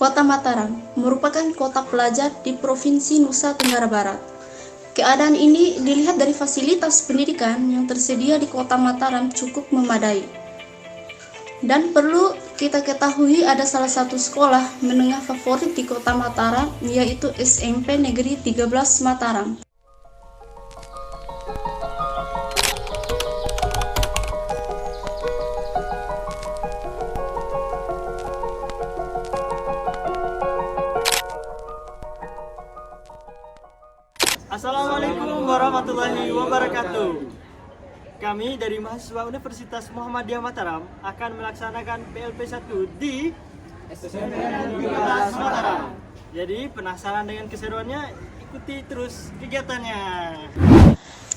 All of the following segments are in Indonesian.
Kota Mataram merupakan kota pelajar di Provinsi Nusa Tenggara Barat. Keadaan ini dilihat dari fasilitas pendidikan yang tersedia di Kota Mataram cukup memadai. Dan perlu kita ketahui ada salah satu sekolah menengah favorit di Kota Mataram, yaitu SMP Negeri 13 Mataram. Assalamualaikum warahmatullahi wabarakatuh. Kami dari mahasiswa Universitas Muhammadiyah Mataram akan melaksanakan PLP 1 di SMP 13 Mataram. Jadi penasaran dengan keseruannya? Ikuti terus kegiatannya.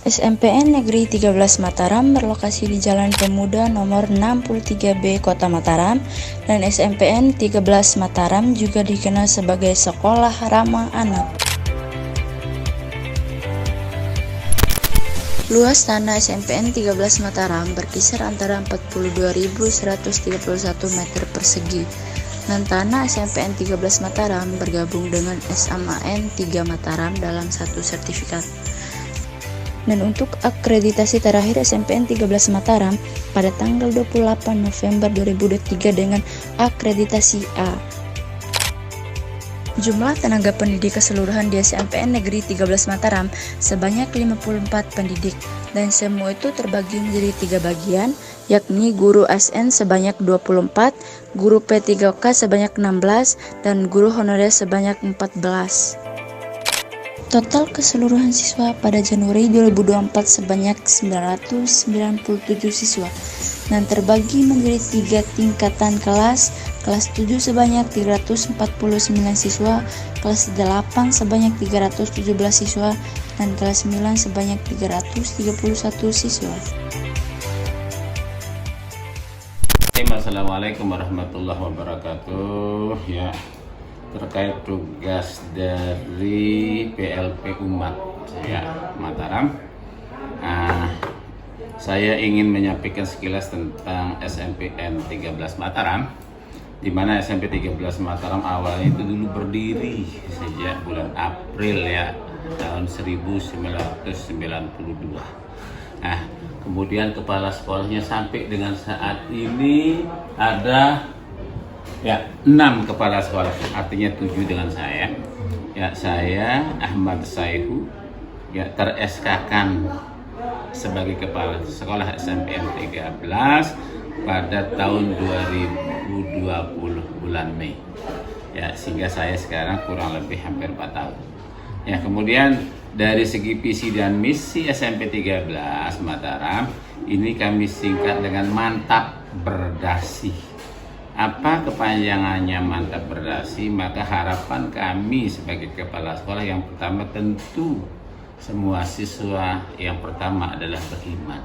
SMPN Negeri 13 Mataram berlokasi di Jalan Pemuda nomor 63B Kota Mataram, dan SMPN 13 Mataram juga dikenal sebagai sekolah ramah anak. Luas tanah SMPN 13 Mataram berkisar antara 42.131 meter persegi, dan tanah SMPN 13 Mataram bergabung dengan SMAN 3 Mataram dalam satu sertifikat. Dan untuk akreditasi terakhir SMPN 13 Mataram pada tanggal 28 November 2023 dengan akreditasi A. Jumlah tenaga pendidik keseluruhan di SMPN Negeri 13 Mataram sebanyak 54 pendidik, dan semua itu terbagi menjadi 3 bagian, yakni guru ASN sebanyak 24, guru P3K sebanyak 16, dan guru honorer sebanyak 14. Total keseluruhan siswa pada Januari 2024 sebanyak 997 siswa, dan terbagi menjadi 3 tingkatan kelas 7 sebanyak 349 siswa, kelas 8 sebanyak 317 siswa, dan kelas 9 sebanyak 331 siswa. Assalamualaikum warahmatullahi wabarakatuh. Ya, terkait tugas dari PLP Umat Mataram, saya ingin menyampaikan sekilas tentang SMPN 13 Mataram, di mana SMP 13 Mataram awalnya itu dulu berdiri sejak bulan April tahun 1992. Kemudian kepala sekolahnya sampai dengan saat ini ada 6 kepala sekolah, artinya 7 dengan saya. Saya Ahmad Saihu ter-SK-kan sebagai kepala sekolah SMPN 13 pada tahun 2020 bulan Mei. Sehingga saya sekarang kurang lebih hampir 4 tahun. Kemudian dari segi visi dan misi SMP 13 Mataram ini kami singkat dengan mantap berdasi. Apa kepanjangannya mantap berdasi? Maka harapan kami sebagai kepala sekolah yang pertama tentu semua siswa yang pertama adalah beriman.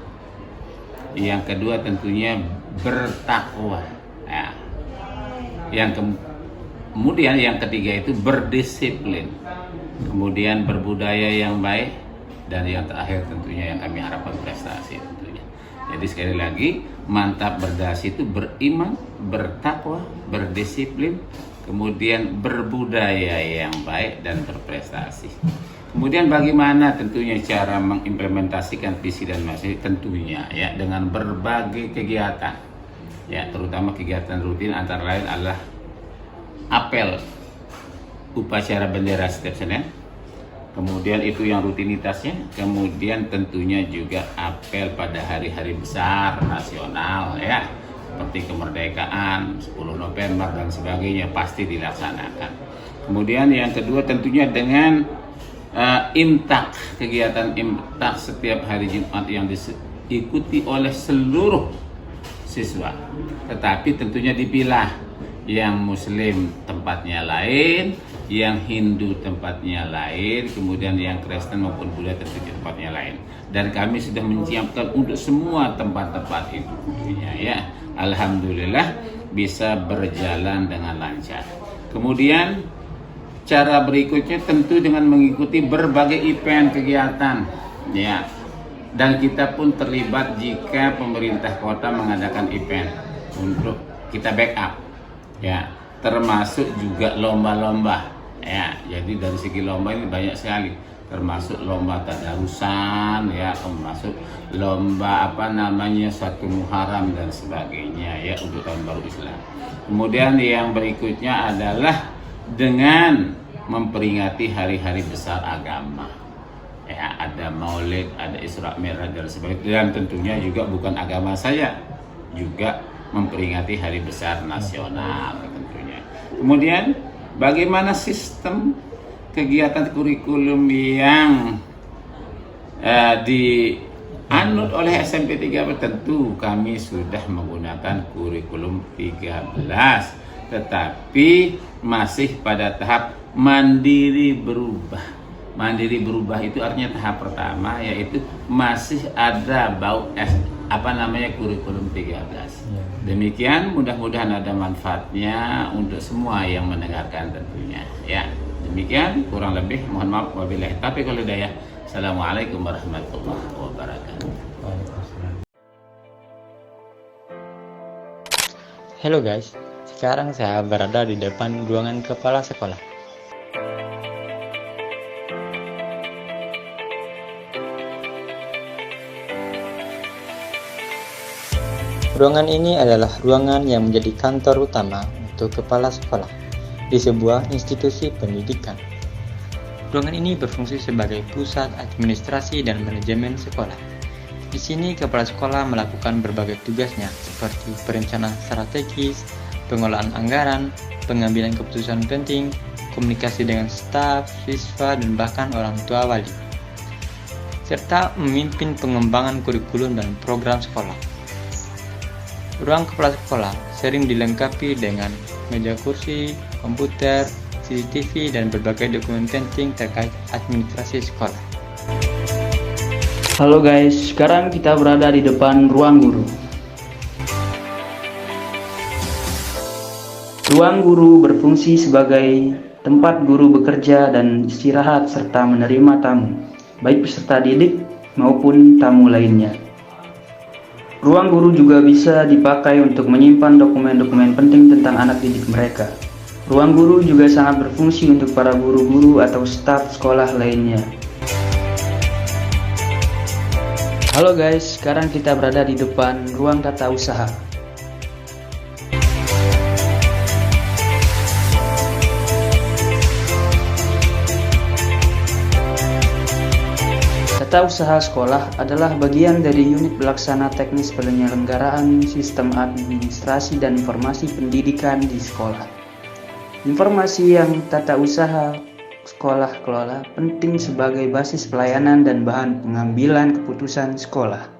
Yang kedua tentunya bertakwa. Kemudian yang ketiga itu berdisiplin. Kemudian berbudaya yang baik, dan yang terakhir tentunya yang kami harapkan prestasi tentunya. Jadi sekali lagi, mantap berdasi itu beriman, bertakwa, berdisiplin, kemudian berbudaya yang baik dan berprestasi. Kemudian bagaimana tentunya cara mengimplementasikan visi dan misi, tentunya dengan berbagai kegiatan, terutama kegiatan rutin, antara lain adalah apel upacara bendera setiap Senin, kemudian itu yang rutinitasnya, kemudian tentunya juga apel pada hari-hari besar nasional seperti kemerdekaan, 10 November dan sebagainya pasti dilaksanakan. Kemudian yang kedua tentunya dengan imtak, kegiatan imtak setiap hari Jumat yang diikuti oleh seluruh siswa, tetapi tentunya dipilah, yang Muslim tempatnya lain, yang Hindu tempatnya lain, kemudian yang Kristen maupun Buddha tentunya tempatnya lain. Dan kami sudah menyiapkan untuk semua tempat-tempat itu tentunya Alhamdulillah bisa berjalan dengan lancar. Kemudian cara berikutnya tentu dengan mengikuti berbagai event kegiatan dan kita pun terlibat jika pemerintah kota mengadakan event untuk kita backup termasuk juga lomba-lomba. Ya, jadi dari segi lomba ini banyak sekali, termasuk lomba tadarusan, ya, termasuk lomba satu Muharram dan sebagainya, ya, untuk tahun baru Islam. Kemudian yang berikutnya adalah dengan memperingati hari-hari besar agama. Ya, ada Maulid, ada Isra Mi'raj dan sebagainya, dan tentunya juga bukan agama saya, juga memperingati hari besar nasional tentunya. Kemudian bagaimana sistem kegiatan kurikulum yang dianut oleh SMP 13? Tentu kami sudah menggunakan kurikulum 13, tetapi masih pada tahap mandiri berubah. Mandiri berubah itu artinya tahap pertama, yaitu masih ada bau kurikulum 13. Demikian, mudah-mudahan ada manfaatnya untuk semua yang mendengarkan tentunya. Ya, demikian kurang lebih, mohon maaf wabillahi taufiq wal hidayah. Assalamualaikum warahmatullahi wabarakatuh. Halo guys, sekarang saya berada di depan ruangan kepala sekolah. Ruangan ini adalah ruangan yang menjadi kantor utama untuk kepala sekolah di sebuah institusi pendidikan. Ruangan ini berfungsi sebagai pusat administrasi dan manajemen sekolah. Di sini kepala sekolah melakukan berbagai tugasnya seperti perencanaan strategis, pengolahan anggaran, pengambilan keputusan penting, komunikasi dengan staf, siswa, dan bahkan orang tua wali, serta memimpin pengembangan kurikulum dan program sekolah. Ruang kepala sekolah sering dilengkapi dengan meja kursi, komputer, CCTV, dan berbagai dokumen penting terkait administrasi sekolah. Halo guys, sekarang kita berada di depan ruang guru. Ruang guru berfungsi sebagai tempat guru bekerja dan istirahat serta menerima tamu, baik peserta didik maupun tamu lainnya. Ruang guru juga bisa dipakai untuk menyimpan dokumen-dokumen penting tentang anak didik mereka. Ruang guru juga sangat berfungsi untuk para guru-guru atau staf sekolah lainnya. Halo guys, sekarang kita berada di depan ruang tata usaha. Tata usaha sekolah adalah bagian dari unit pelaksana teknis penyelenggaraan sistem administrasi dan informasi pendidikan di sekolah. Informasi yang tata usaha sekolah kelola penting sebagai basis pelayanan dan bahan pengambilan keputusan sekolah.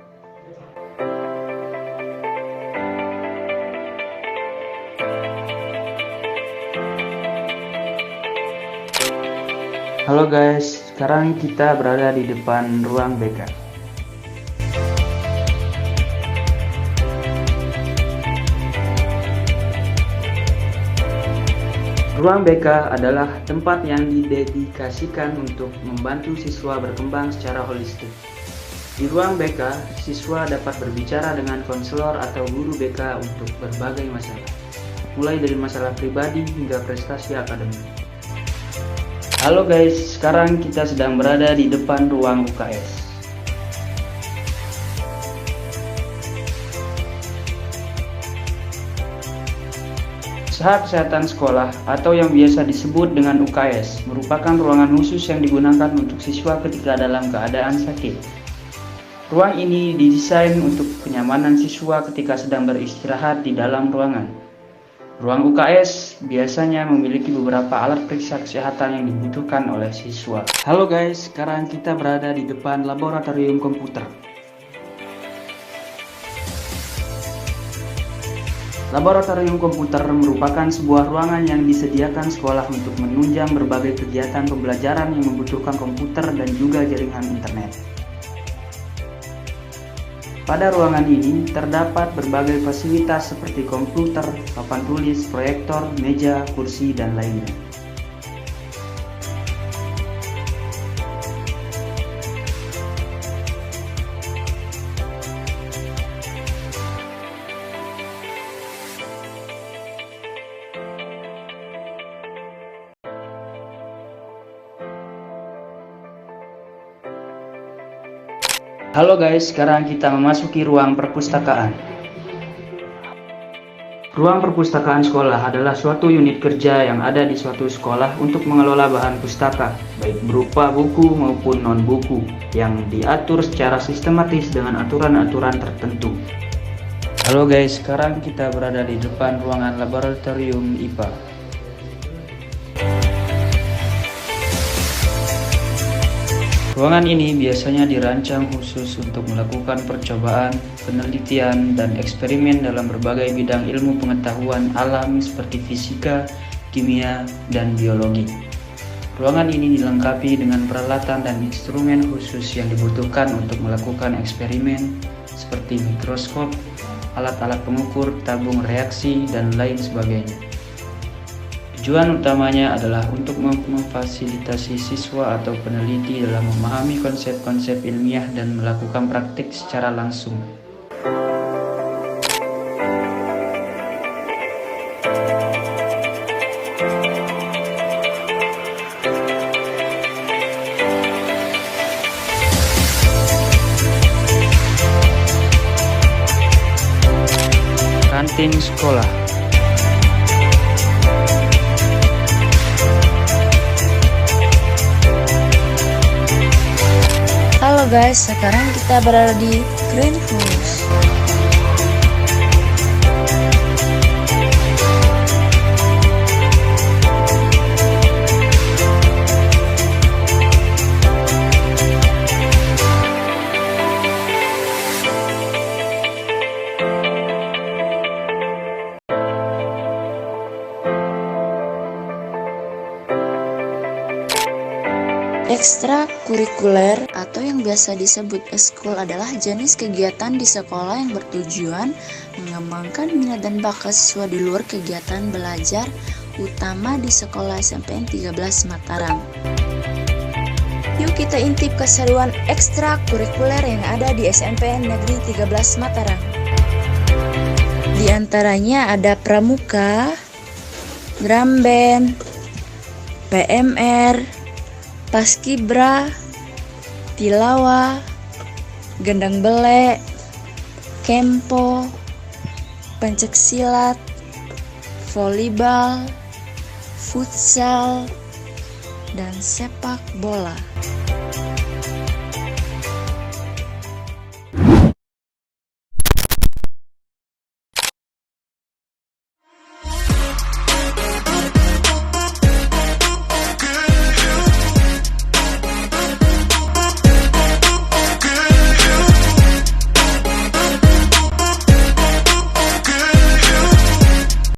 Halo guys, sekarang kita berada di depan ruang BK. Ruang BK adalah tempat yang didedikasikan untuk membantu siswa berkembang secara holistik. Di ruang BK, siswa dapat berbicara dengan konselor atau guru BK untuk berbagai masalah, mulai dari masalah pribadi hingga prestasi akademik. Halo guys, sekarang kita sedang berada di depan ruang UKS. Usaha kesehatan sekolah atau yang biasa disebut dengan UKS merupakan ruangan khusus yang digunakan untuk siswa ketika dalam keadaan sakit. Ruang ini didesain untuk kenyamanan siswa ketika sedang beristirahat di dalam ruangan. Ruang UKS biasanya memiliki beberapa alat periksa kesehatan yang dibutuhkan oleh siswa. Halo guys, sekarang kita berada di depan laboratorium komputer. Laboratorium komputer merupakan sebuah ruangan yang disediakan sekolah untuk menunjang berbagai kegiatan pembelajaran yang membutuhkan komputer dan juga jaringan internet. Pada ruangan ini terdapat berbagai fasilitas seperti komputer, papan tulis, proyektor, meja, kursi, dan lainnya. Halo guys, sekarang kita memasuki ruang perpustakaan. Ruang perpustakaan sekolah adalah suatu unit kerja yang ada di suatu sekolah untuk mengelola bahan pustaka, baik berupa buku maupun non-buku, yang diatur secara sistematis dengan aturan-aturan tertentu. Halo guys, sekarang kita berada di depan ruangan laboratorium IPA. Ruangan ini biasanya dirancang khusus untuk melakukan percobaan, penelitian, dan eksperimen dalam berbagai bidang ilmu pengetahuan alam seperti fisika, kimia, dan biologi. Ruangan ini dilengkapi dengan peralatan dan instrumen khusus yang dibutuhkan untuk melakukan eksperimen seperti mikroskop, alat-alat pengukur, tabung reaksi, dan lain sebagainya. Tujuan utamanya adalah untuk memfasilitasi siswa atau peneliti dalam memahami konsep-konsep ilmiah dan melakukan praktik secara langsung. Kantin sekolah. Halo guys, sekarang kita berada di Greenhouse. Ekstrakurikuler atau yang biasa disebut eskul adalah jenis kegiatan di sekolah yang bertujuan mengembangkan minat dan bakat siswa di luar kegiatan belajar utama di sekolah SMPN 13 Mataram. Yuk kita intip keseruan ekstrakurikuler yang ada di SMPN Negeri 13 Mataram. Di antaranya ada pramuka, drum band, PMR, paskibra, tilawah, gendang belek, kempo, pencaksilat, volleyball, futsal, dan sepak bola.